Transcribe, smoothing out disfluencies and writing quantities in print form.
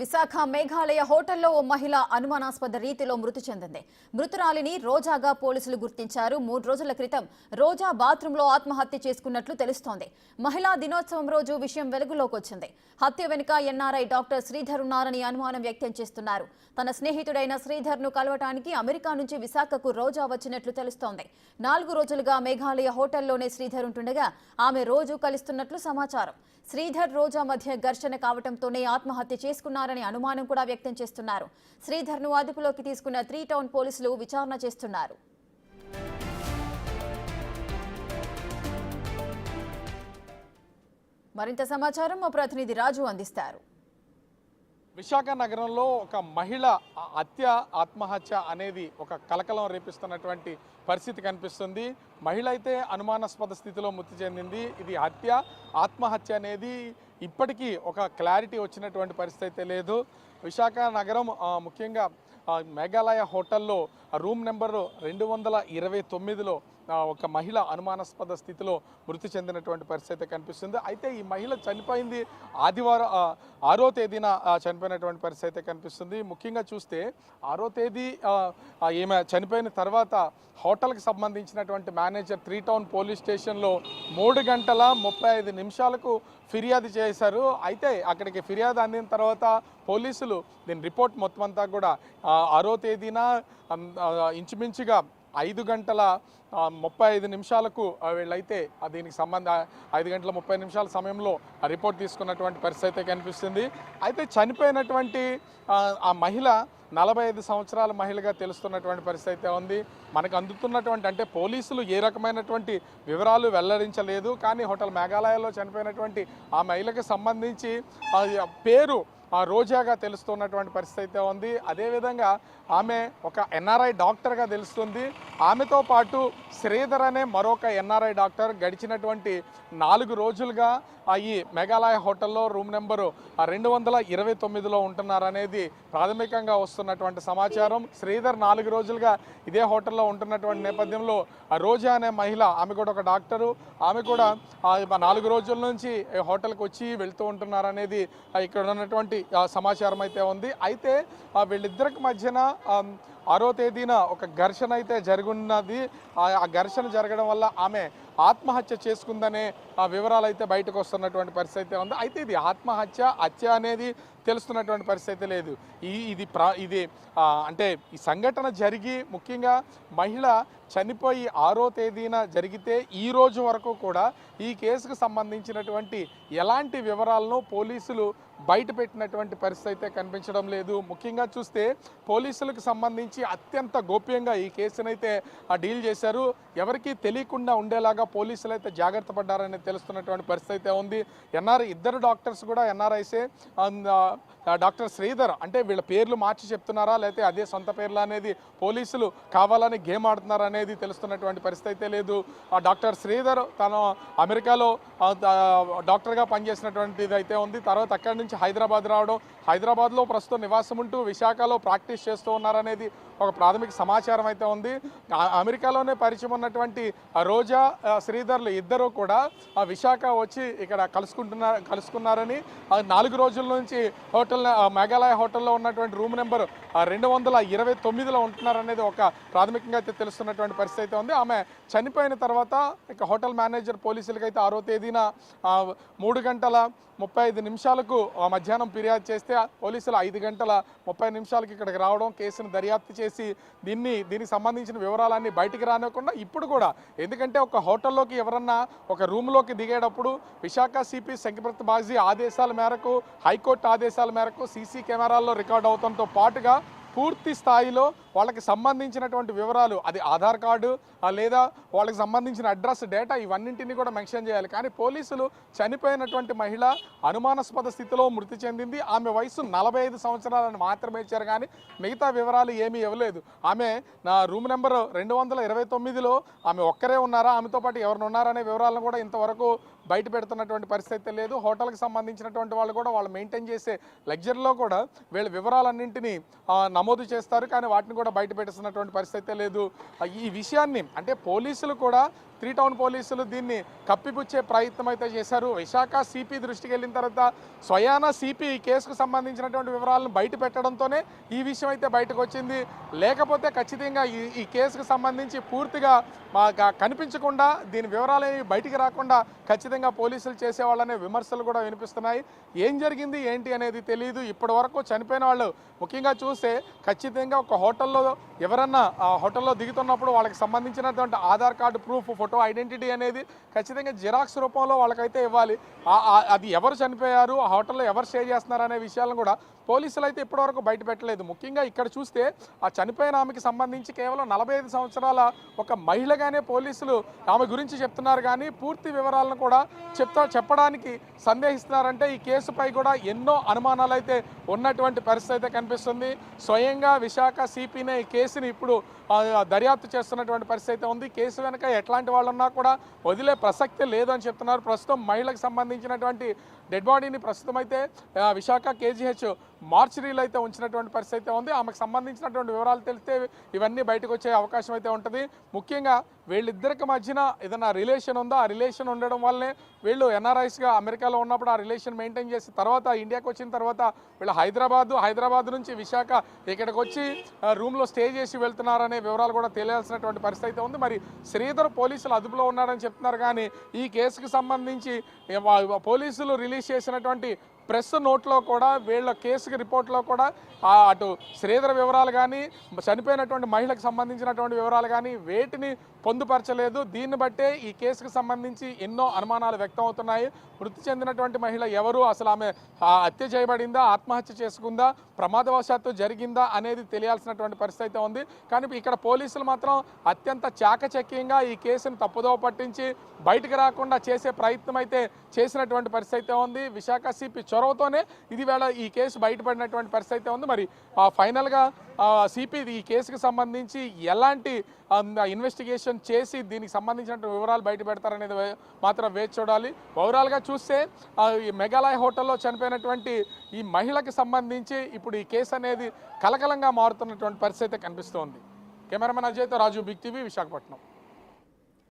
విశాఖ మేఘాలయ హోటల్లో ఓ మహిళ అనుమానాస్పద రీతిలో మృతి చెందింది. మృతురాలిని రోజాగా పోలీసులు గుర్తించారు. 3 రోజుల క్రితం రోజా బాత్రూంలో ఆత్మహత్య చేసుకున్నట్లు తెలుస్తోంది. మహిళా దినోత్సవం రోజు విషయం వెలుగులోకి వచ్చింది. హత్య వెనుక ఎన్ఆర్ఐ డాక్టర్ శ్రీధర్ ఉన్నారని అనుమానం వ్యక్తం చేస్తున్నారు. తన స్నేహితుడైన శ్రీధర్ను కలవటానికి అమెరికా నుంచి విశాఖకు రోజా వచ్చినట్లు తెలుస్తోంది. 4 రోజులుగా మేఘాలయ హోటల్లోనే శ్రీధర్ ఉంటుండగా ఆమె రోజు కలుస్తున్నట్లు సమాచారం. శ్రీధర్ రోజా మధ్య ఘర్షణ కావడంతోనే ఆత్మహత్య చేసుకున్నారని అనుమానం కూడా వ్యక్తం చేస్తున్నారు. శ్రీధర్ను అదుపులోకి తీసుకున్న 3 టౌన్ పోలీసులు విచారణ చేస్తున్నారు. మరింత సమాచారం మా ప్రతినిధి రాజు అందిస్తారు. విశాఖ నగరంలో ఒక మహిళ ఆత్మహత్య అనేది ఒక కలకలం రేపిస్తున్నటువంటి పరిస్థితి కనిపిస్తుంది. మహిళ అయితే అనుమానాస్పద స్థితిలో మృతి చెందింది. ఇది ఆత్మహత్య అనేది ఇప్పటికీ ఒక క్లారిటీ వచ్చినటువంటి పరిస్థితి అయితే లేదు. విశాఖ నగరం ముఖ్యంగా మేఘాలయ హోటల్లో రూమ్ నెంబర్ 229లో ఒక మహిళ అనుమానాస్పద స్థితిలో మృతి చెందినటువంటి పరిస్థితి కనిపిస్తుంది. అయితే ఈ మహిళ చనిపోయింది ఆదివారం 6వ తేదీన చనిపోయినటువంటి పరిస్థితి కనిపిస్తుంది. ముఖ్యంగా చూస్తే 6వ తేదీ ఈమె చనిపోయిన తర్వాత హోటల్కి సంబంధించినటువంటి మేనేజర్ 3 టౌన్ పోలీస్ స్టేషన్లో 3 గంటల 35 నిమిషాలకు ఫిర్యాదు చేశారు. అయితే అక్కడికి ఫిర్యాదు అందిన తర్వాత పోలీసులు దీని రిపోర్ట్ మొత్తం అంతా కూడా 6వ తేదీన ఇంచుమించుగా 5 గంటల 35 నిమిషాలకు వీళ్ళైతే దీనికి 5 గంటల 30 నిమిషాల సమయంలో రిపోర్ట్ తీసుకున్నటువంటి పరిస్థితి కనిపిస్తుంది. అయితే చనిపోయినటువంటి ఆ మహిళ 45 సంవత్సరాల మహిళగా తెలుస్తున్నటువంటి పరిస్థితి ఉంది. మనకు అందుతున్నటువంటి అంటే పోలీసులు ఏ రకమైనటువంటి వివరాలు వెల్లడించలేదు. కానీ హోటల్ మేఘాలయలో చనిపోయినటువంటి ఆ మహిళకి సంబంధించి పేరు రోజాగా తెలుస్తున్నటువంటి పరిస్థితి ఉంది. అదేవిధంగా ఆమె ఒక ఎన్ఆర్ఐ డాక్టర్గా తెలుస్తుంది. ఆమెతో పాటు శ్రీధర్ అనే మరొక ఎన్ఆర్ఐ డాక్టర్ గడిచినటువంటి 4 రోజులుగా ఈ మేఘాలయ హోటల్లో రూమ్ నెంబరు 229లో ఉంటున్నారనేది ప్రాథమికంగా వస్తున్నటువంటి సమాచారం. శ్రీధర్ 4 రోజులుగా ఇదే హోటల్లో ఉంటున్నటువంటి నేపథ్యంలో రోజా అనే మహిళ, ఆమె కూడా ఒక డాక్టరు, ఆమె కూడా 4 రోజుల నుంచి హోటల్కి వచ్చి వెళ్తూ ఉంటున్నారనేది ఇక్కడ ఉన్నటువంటి సమాచారం అయితే ఉంది. అయితే వీళ్ళిద్దరికి మధ్యన 6వ తేదీన ఒక ఘర్షణ అయితే జరుగున్నది. ఆ ఘర్షణ జరగడం వల్ల ఆమె ఆత్మహత్య చేసుకుందనే వివరాలు అయితే బయటకు వస్తున్నటువంటి పరిస్థితి ఉంది. అయితే ఇది హత్య అనేది తెలుస్తున్నటువంటి పరిస్థితి లేదు. ఇది అంటే ఈ సంఘటన జరిగి ముఖ్యంగా మహిళ చనిపోయి 6వ తేదీన జరిగితే ఈ రోజు వరకు కూడా ఈ కేసుకు సంబంధించినటువంటి ఎలాంటి వివరాలను పోలీసులు బయట పెట్టినటువంటి పరిస్థితి అయితే కనిపించడం లేదు. ముఖ్యంగా చూస్తే పోలీసులకు సంబంధించి అత్యంత గోప్యంగా ఈ కేసునైతే డీల్ చేశారు. ఎవరికీ తెలియకుండా ఉండేలాగా పోలీసులు అయితే జాగ్రత్త పడ్డారని తెలుస్తున్నటువంటి పరిస్థితి ఉంది. ఇద్దరు డాక్టర్స్ కూడా ఎన్ఆర్ఐసే. డాక్టర్ శ్రీధర్ అంటే వీళ్ళ పేర్లు మార్చి చెప్తున్నారా లేకపోతే అదే సొంత పేర్లు అనేది పోలీసులు కావాలని గేమ్ ఆడుతున్నారా అనేది తెలుస్తున్నటువంటి పరిస్థితి లేదు. డాక్టర్ శ్రీధర్ తను అమెరికాలో డాక్టర్గా పనిచేసినటువంటిది అయితే ఉంది. తర్వాత అక్కడి నుంచి హైదరాబాద్ రావడం, హైదరాబాద్లో ప్రస్తుతం నివాసం ఉంటూ విశాఖలో ప్రాక్టీస్ చేస్తూ ఉన్నారనేది ఒక ప్రాథమిక సమాచారం అయితే ఉంది. అమెరికాలోనే పరిచయం ఉన్నటువంటి రోజా శ్రీధర్లు ఇద్దరు కూడా విశాఖ వచ్చి ఇక్కడ కలుసుకున్నారని 4 రోజుల నుంచి మేఘాలయ హోటల్లో ఉన్నటువంటి రూమ్ నెంబర్ 229లో ఉంటున్నారనేది ఒక ప్రాథమికంగా అయితే తెలుస్తున్నటువంటి పరిస్థితి ఉంది. ఆమె చనిపోయిన తర్వాత ఇక హోటల్ మేనేజర్ పోలీసులకి అయితే 6వ తేదీన 3 గంటల 35 నిమిషాలకు మధ్యాహ్నం ఫిర్యాదు చేస్తే పోలీసులు 5 గంటల 30 నిమిషాలకి ఇక్కడికి రావడం, కేసును దర్యాప్తు చేసి దీనికి సంబంధించిన వివరాలన్నీ బయటికి రానివ్వకుండా ఇప్పుడు కూడా, ఎందుకంటే ఒక హోటల్లోకి ఎవరన్నా ఒక రూమ్లోకి దిగేటప్పుడు విశాఖ సిపి శంకరప్రత బాగ్జీ ఆదేశాల మేరకు, హైకోర్టు ఆదేశాల మేరకు సీసీ కెమెరాల్లో రికార్డ్ అవడంతో పాటుగా పూర్తి స్థాయిలో వాళ్ళకి సంబంధించినటువంటి వివరాలు, అది ఆధార్ కార్డు లేదా వాళ్ళకి సంబంధించిన అడ్రస్, డేటా ఇవన్నింటినీ కూడా మెన్షన్ చేయాలి. కానీ పోలీసులు చనిపోయినటువంటి మహిళ అనుమానాస్పద స్థితిలో మృతి చెందింది, ఆమె వయసు 45 సంవత్సరాలను మాత్రమే ఇచ్చారు. కానీ మిగతా వివరాలు ఏమీ ఇవ్వలేదు. ఆమె రూమ్ నెంబర్ 229లో ఆమె ఒక్కరే ఉన్నారా, ఆమెతో పాటు ఎవరు ఉన్నారనే వివరాలను కూడా ఇంతవరకు బయట పెడుతున్నటువంటి పరిస్థితి లేదు. హోటల్కి సంబంధించినటువంటి వాళ్ళు కూడా వాళ్ళు మెయింటైన్ చేసే లగ్జరీలో కూడా వీళ్ళ వివరాలన్నింటినీ నమోదు చేస్తారు. కానీ వాటిని కూడా బయట పెట్టిస్తున్నటువంటి పరిస్థితి లేదు. ఈ విషయాన్ని అంటే పోలీసులు కూడా త్రీ టౌన్ పోలీసులు దీన్ని కప్పిపుచ్చే ప్రయత్నం అయితే చేశారు. విశాఖ సిపి దృష్టికి వెళ్ళిన తర్వాత స్వయాన సిపి ఈ కేసుకు సంబంధించినటువంటి వివరాలను బయట పెట్టడంతోనే ఈ విషయం అయితే బయటకు వచ్చింది. లేకపోతే ఖచ్చితంగా ఈ కేసుకు సంబంధించి పూర్తిగా కనిపించకుండా దీని వివరాలు బయటికి రాకుండా ఖచ్చితంగా పోలీసులు చేసేవాళ్ళనే విమర్శలు కూడా వినిపిస్తున్నాయి. ఏం జరిగింది ఏంటి అనేది తెలియదు. ఇప్పటి వరకు చనిపోయిన వాళ్ళు ముఖ్యంగా చూస్తే ఖచ్చితంగా ఒక హోటల్లో ఎవరన్నా ఆ హోటల్లో దిగుతున్నప్పుడు వాళ్ళకి సంబంధించినటువంటి Aadhaar card proof, photo identity అనేది ఖచ్చితంగా జిరాక్స్ రూపంలో వాళ్ళకైతే ఇవ్వాలి. అది ఎవరు చనిపోయారు, ఆ హోటల్లో ఎవరు స్టే చేస్తున్నారు అనే విషయాలను కూడా పోలీసులు అయితే ఇప్పటివరకు బయట పెట్టలేదు. ముఖ్యంగా ఇక్కడ చూస్తే ఆ చనిపోయిన ఆమెకి సంబంధించి కేవలం 45 సంవత్సరాల ఒక మహిళగానే పోలీసులు ఆమె గురించి చెప్తున్నారు. కానీ పూర్తి వివరాలను కూడా చెప్పడానికి సందేహిస్తున్నారంటే ఈ కేసుపై కూడా ఎన్నో అనుమానాలు అయితే ఉన్నటువంటి పరిస్థితి అయితే కనిపిస్తుంది. స్వయంగా విశాఖ సిపినే ఈ కేసుని ఇప్పుడు దర్యాప్తు చేస్తున్నటువంటి పరిస్థితి అయితే ఉంది. కేసు వెనక ఎట్లాంటి వాళ్ళు ఉన్నా కూడా వదిలే ప్రసక్తే లేదు అని చెప్తున్నారు. ప్రస్తుతం మహిళకు సంబంధించినటువంటి డెడ్ బాడీని ప్రస్తుతం అయితే విశాఖ కేజీహెచ్ మార్చరీలో అయితే ఉంచినటువంటి పరిస్థితి అయితే ఉంది. ఆమెకు సంబంధించినటువంటి వివరాలు తెలిస్తే ఇవన్నీ బయటకు వచ్చే అవకాశం అయితే ఉంటుంది. ముఖ్యంగా వీళ్ళిద్దరికి మధ్యన ఏదైనా రిలేషన్ ఉందో, ఆ రిలేషన్ ఉండడం వల్లనే వీళ్ళు ఎన్ఆర్ఐస్గా అమెరికాలో ఉన్నప్పుడు ఆ రిలేషన్ మెయింటైన్ చేసి తర్వాత ఇండియాకి వచ్చిన తర్వాత వీళ్ళు హైదరాబాద్ నుంచి విశాఖ ఇక్కడికి వచ్చి రూమ్లో స్టే చేసి వెళ్తున్నారనే వివరాలు కూడా తెలియాల్సినటువంటి పరిస్థితి అయితే ఉంది. మరి శ్రీధర్ పోలీసులు అదుపులో ఉన్నారని చెప్తున్నారు. కానీ ఈ కేసుకు సంబంధించి పోలీసులు రిలీజ్ చేసినటువంటి ప్రెస్ నోట్లో కూడా వీళ్ళ కేసుకి రిపోర్ట్లో కూడా అటు శ్రీధర్ వివరాలు కానీ చనిపోయినటువంటి మహిళకు సంబంధించినటువంటి వివరాలు కానీ వేటిని పొందుపరచలేదు. దీన్ని బట్టే ఈ కేసుకు సంబంధించి ఎన్నో అనుమానాలు వ్యక్తం అవుతున్నాయి. మృతి చెందినటువంటి మహిళ ఎవరు, అసలు ఆమె హత్య చేయబడిందా, ఆత్మహత్య చేసుకుందా, ప్రమాదవశాత్తు జరిగిందా అనేది తెలియాల్సినటువంటి పరిస్థితి అయితే ఉంది. కానీ ఇక్కడ పోలీసులు మాత్రం అత్యంత చాకచక్యంగా ఈ కేసును తప్పుదోవ పట్టించి బయటకు రాకుండా చేసే ప్రయత్నం అయితే చేసినటువంటి పరిస్థితి అయితే ఉంది. విశాఖ సిపి చొరవతోనే ఈ కేసు బయటపడినటువంటి పరిస్థితి అయితే ఉంది. మరి ఫైనల్గా సిపి ఈ కేసుకు సంబంధించి ఎలాంటి ఇన్వెస్టిగేషన్ చేసి దీనికి సంబంధించిన వివరాలు బయట పెడతారనేది మాత్రం వేచి చూడాలి. ఓవరాల్గా చూస్తే ఈ మెఘాలయ హోటల్లో చనిపోయినటువంటి ఈ మహిళకి సంబంధించి ఇప్పుడు ఈ కేసు అనేది కలకలంగా మారుతున్నటువంటి పరిస్థితి కనిపిస్తోంది. కెమెరామెన్ అజయ్తో రాజు, బిగ్ టీవీ, విశాఖపట్నం.